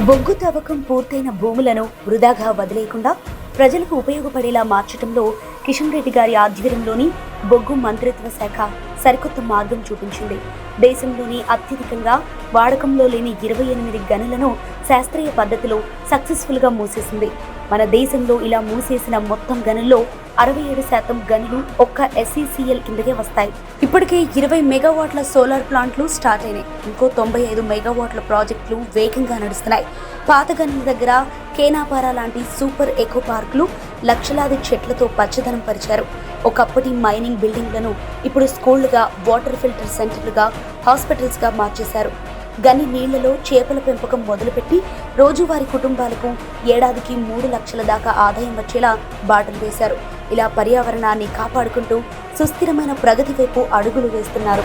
బొగ్గు తవ్వకం పూర్తయిన భూములను వృధాగా వదిలేయకుండా ప్రజలకు ఉపయోగపడేలా మార్చడంలో కిషన్ రెడ్డి గారి ఆధ్వర్యంలోని బొగ్గు మంత్రిత్వ శాఖ సరికొత్త మార్గం చూపించింది. దేశంలోని అత్యధికంగా వాడకంలో లేని 28 గనులను శాస్త్రీయ పద్ధతిలో సక్సెస్ఫుల్గా మూసేసింది. మన దేశంలో ఇలా మూసేసిన మొత్తం గనుల్లో 67% గనులు ఒక్క SECL కిందకే వస్తాయి. ఇప్పటికే 20 మెగావాట్ల సోలార్ ప్లాంట్లు స్టార్ట్ అయినాయి. ఇంకో 95 మెగావాట్ల ప్రాజెక్టులు వేగంగా నడుస్తున్నాయి. పాత గనుల దగ్గర కేనాపారా లాంటి సూపర్ ఎకో పార్కులు లక్షలాది చెట్లతో పచ్చదనం పరిచారు. ఒకప్పటి మైనింగ్ బిల్డింగ్లను ఇప్పుడు స్కూళ్లుగా, వాటర్ ఫిల్టర్ సెంటర్లుగా, హాస్పిటల్స్గా మార్చేశారు. గని నీళ్లలో చేపల పెంపకం మొదలుపెట్టి రోజువారీ కుటుంబాలకు ఏడాదికి 3 లక్షల దాకా ఆదాయం వచ్చేలా బాటలు వేశారు. ఇలా పర్యావరణాన్ని కాపాడుకుంటూ సుస్థిరమైన ప్రగతి వైపు అడుగులు వేస్తున్నారు.